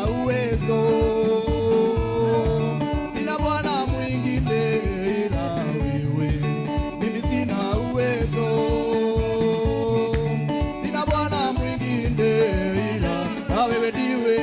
uwezo, sina Bwana mwingine ila wewe. Mimi sina uwezo, sina Bwana mwingine ila wewe ndiwe.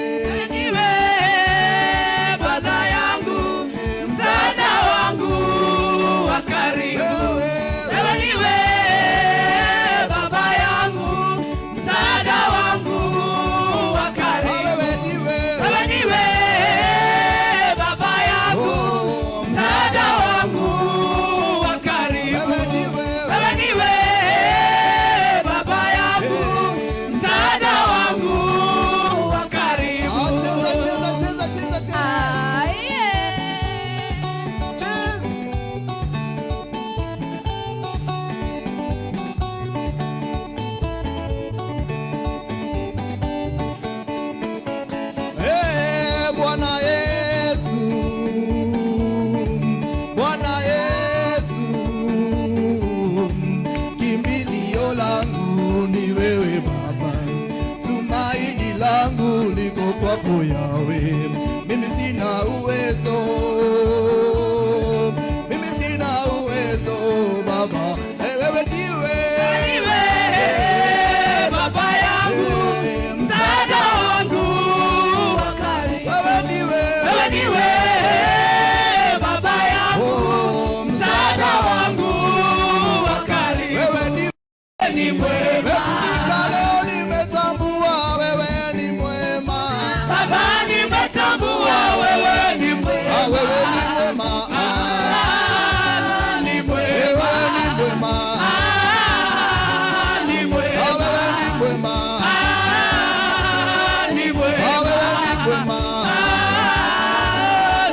Kwako Yawe, mimi sina uwezo, mimi sina uwezo Baba, wewe ndiwe Baba yangu, msaada wangu wa karibu. Wewe ndiwe Baba yangu, msaada wangu wa karibu. Wewe ni mwema. Leo nimetambua wewe ni mwema. Baba nimetambua wewe ni mwema. Wewe ni mwema. Ni mwema. Wewe ni mwema. Ni mwema. Wewe ni mwema. Ni mwema. Wewe ni mwema.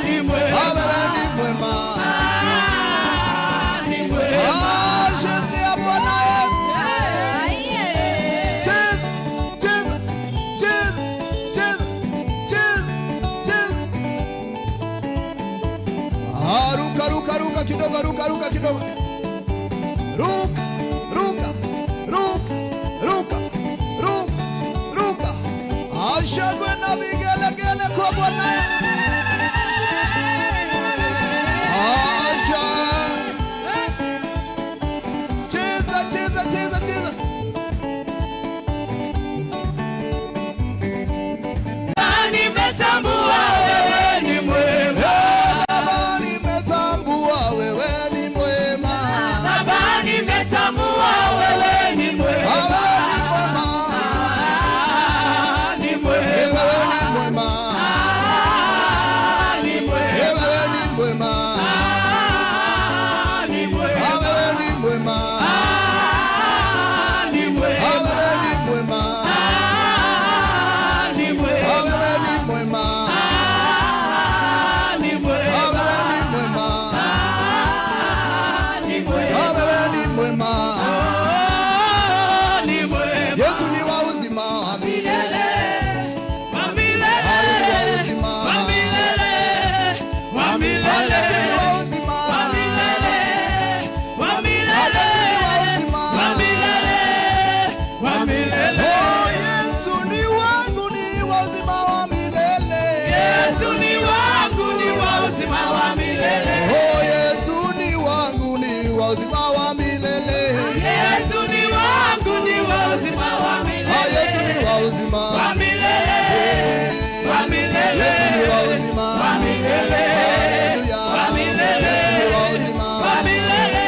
Ni mwema. Wewe ni mwema. Ni mwema. Shukrani ya Bwana Yesu. Cheza, cheza, cheza, cheza, cheza, cheza. Ruka, ruka, ruka kidogo, ruka, ruka kidogo. Ruka, ruka, ruka, ruka, ruka, ruka. Ashangwe na vigelegele kwa Bwana. Asha. Cheza, cheza, cheza, cheza. Nimetambua wewe ni mwema. Baba nimetambua wewe ni mwema. Baba nimetambua wewe ni mwema. Ni mwema. Wewe ni mwema. Ni mwema. Wewe ni mwema. Ni mwema. Wewe ni mwema. Ni mwema. Wewe ni mwema. Ni mwema. Wewe ni mwema. Ni mwema. Wewe ni mwema. Ni mwema. Wewe ni mwema. Ni mwema. Yesu ni wa uzima wa milele. Wa milele. Wa milele. Wa milele. Yesu ni wa uzima. Wa milele. Wa milele. Wa milele. Wa milele. Oh, Yesu ni wangu ni wa uzima wa milele. Yesu ni wangu ni wa uzima wa milele. Oh, Yesu ni wangu ni wa uzima wa milele. Yesu ni wangu ni wa uzima wa milele. Ah, Yesu ni wa uzima wa milele. Wa milele. Yesu ni wa uzima wa milele. Haleluya. Wa milele. Yesu ni wa uzima wa milele.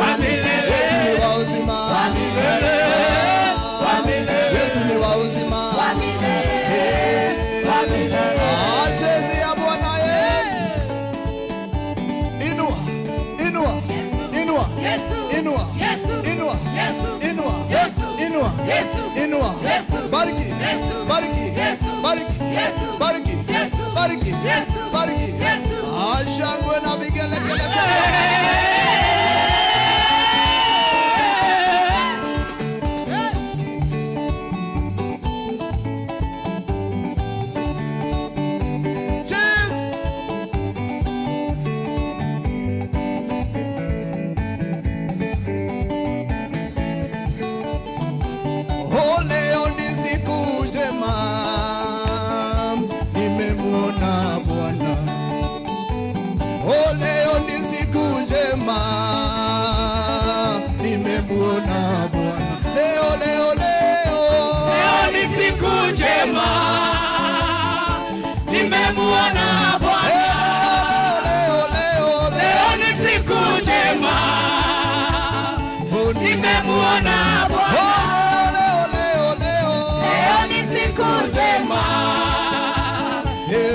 Wa milele. Yesu ni wa uzima wa milele. Wa milele. Yesu ni wa uzima wa milele. Wa milele. Acheze ya Bwana Yesu. Inua, inua, inua, Yesu. inua, Yesu. inua, Yesu. inua, Yesu. inua, Yesu. inua, Yesu. bariki, Yesu. bariki, Yesu. bariki, Yesu. bariki, Yesu. bariki, Yesu. bariki. Yesu. Ashangwe na vigelegele. Cheers. Oh, leo ni siku njema.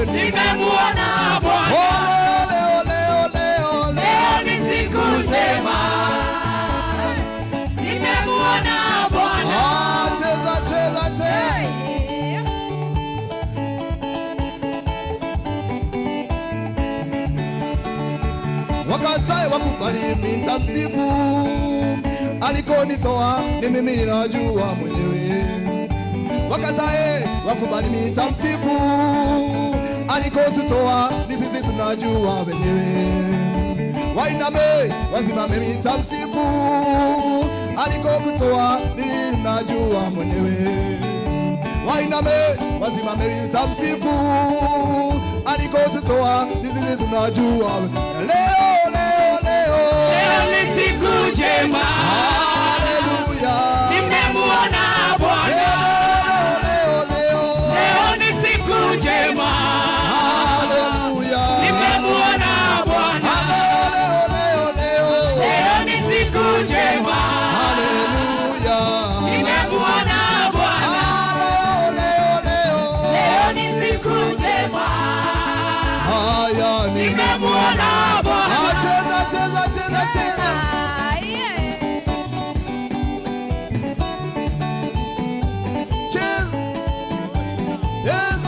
nimemuona Bwana. Leo ni siku njema, nimemuona Bwana. Cheza cheza cheza. Wakatae wakubali nitamsifu, alikonitoa ni mimi najua mwenyewe. Wakatae wakubali nitamsifu, alikotutoa ni sisi tunajua wenyewe. Wainame wasimame nitamsifu, alikokutoa ni najua mwenyewe. Wainame wasimame nitamsifu, alikotutoa ni sisi tunajua. Leo ni siku njema, haleluya, nimemuona Bwana. Leo ni siku njema, haleluya, nimemuona Bwana. Leo ni siku njema, haleluya, nimemuona Bwana. Leo ni siku njema, haya nimemuona Bwana. cheza cheza cheza cheza. Cheza. Yes.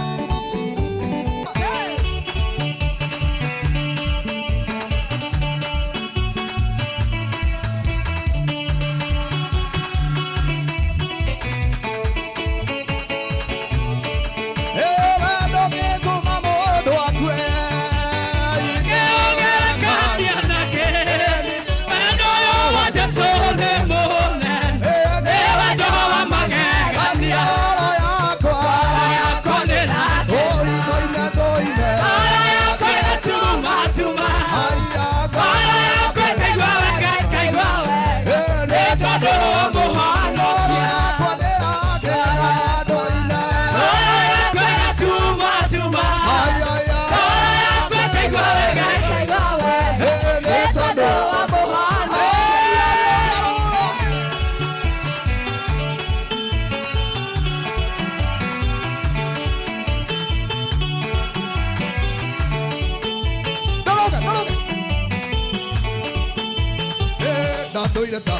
Doireta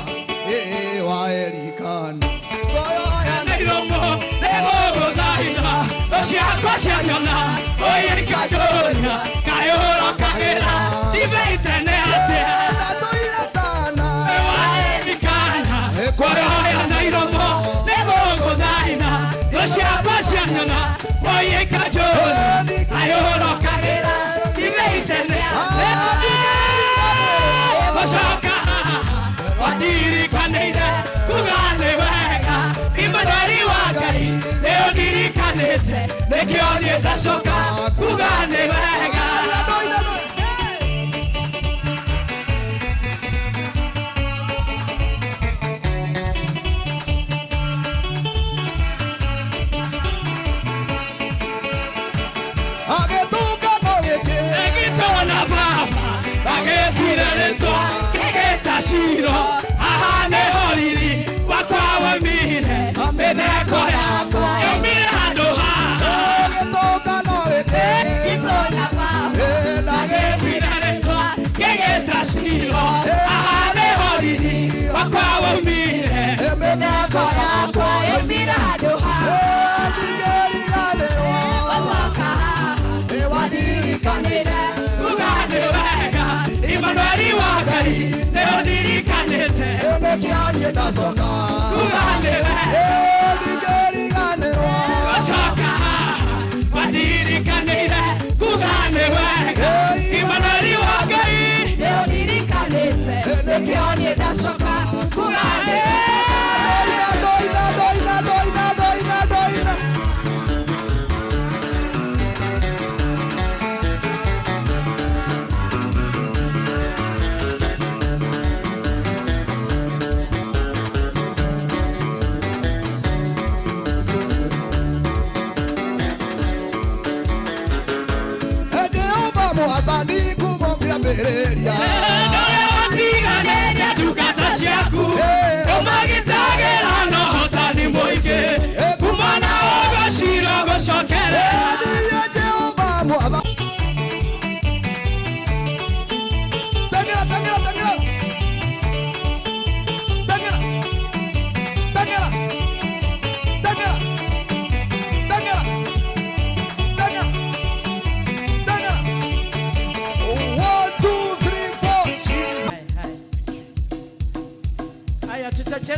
wa erikani Oya nairomo lego daina Osia nyona Oye kadonya Kayoro kahera Dibeitene atea Doireta na wa erikana Oya nairomo lego daina Osia nyona Oye kadonya Kayoro kahera Dibeitene atea Osoka Wadirikanire kugane wega Imanari wagai Leo dirikanite Nekioni ndacoka kugane wega Agetuka no geke Egitona baba Agetire letwa Kegeta shiro Ahane horiri Wakwawa mire Medeko yako Yomire hando haha Agetuka no geke Egitona baba Agetire letwa Kegeta shiro Ahane horiri Wakwawa mire Medeko yako Yomire hando haha Kugane wega Imanari wagai Leo dirikanite Nekiani ndacoka Kugane wega Osoka Wadirikanire Kugane wega Imanari wagai Leo dirikanite Nekiani ndacoka Kugane Bereria Dole watigane Dukata shaku Oma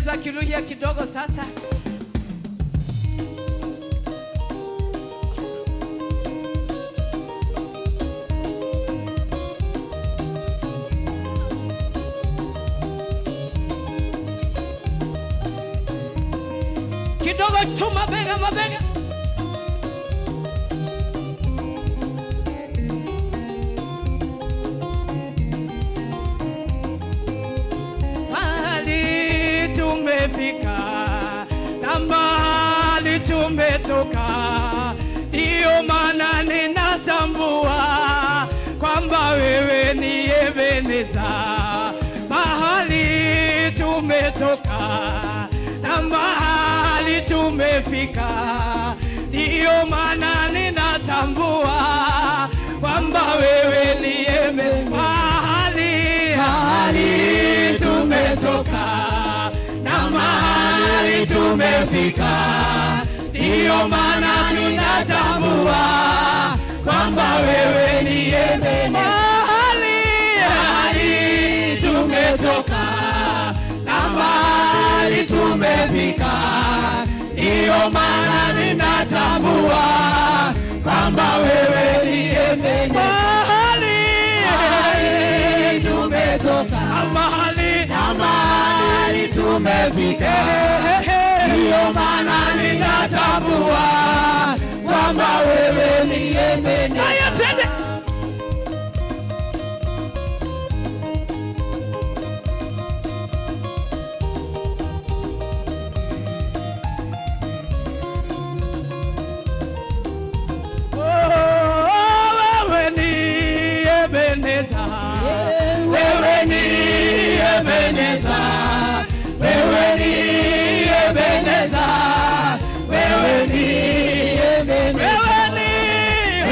Cheza Kiluhya kidogo sasa. Kidogo tu mabega mabega. Mahali tumefika na mahali tumetoka, ndio maana ninatambua kwamba wewe ni Ebeneza. Mahali tumetoka na mahali tumefika, ndio maana ninatambua kwamba wewe ni Ebeneza. Mahali tumetoka na mahali tumefika, ndio maana tunatambua kwamba wewe ni Ebeneza. Mahali tumetoka na mahali tumefika, ndio maana ninatambua kwamba wewe ni Ebeneza. Mahali tumetoka na mahali tumefika, ndio maana ninatambua kwamba wewe ni Ebeneza. Wewe ni Ebeneza, wewe ni Ebeneza, wewe ni Ebeneza, wewe ni Ebeneza,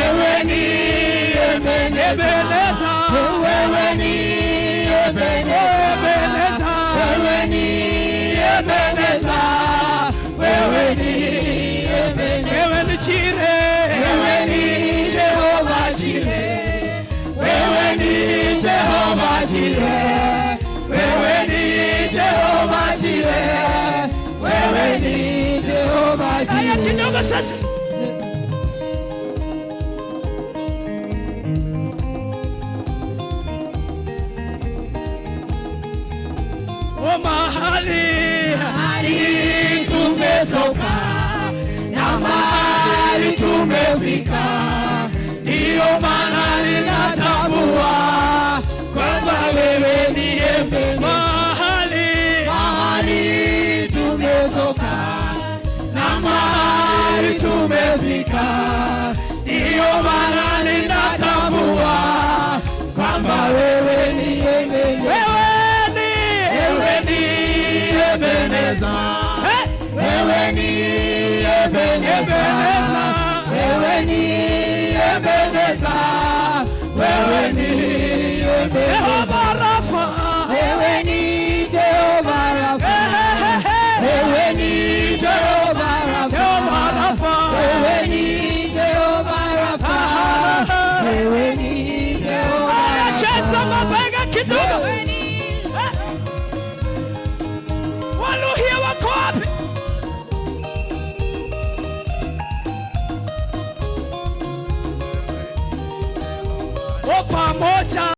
wewe ni Ebeneza, wewe ni Ebeneza, wewe ni Ebeneza, wewe ni Jireh, wewe ni Jehova Jireh, wewe ni Jehova Jireh, wewe ni Jehova Jireh, wewe ni Jehova Jireh. Aya kidogo sasa. O mahali tumetoka na mahali tumefika, ndio maana ninatambua kwamba wewe ni Ebeneza. Mahali tumetoka na mahali tumefika, ndio maana ninatambua kwamba wewe ni Ebeneza. Wewe ni Ebeneza, wewe ni Ebeneza, wewe ni Ebeneza, wewe ni Ebeneza. Jehova Rafa, wewe ni Jehova Rafa, wewe ni Jehova Rafa, wewe ni Jehova Rafa, wewe ni Jehova Rafa. Cheza mabega kidogo. Waluhya wako wapi? O pamoja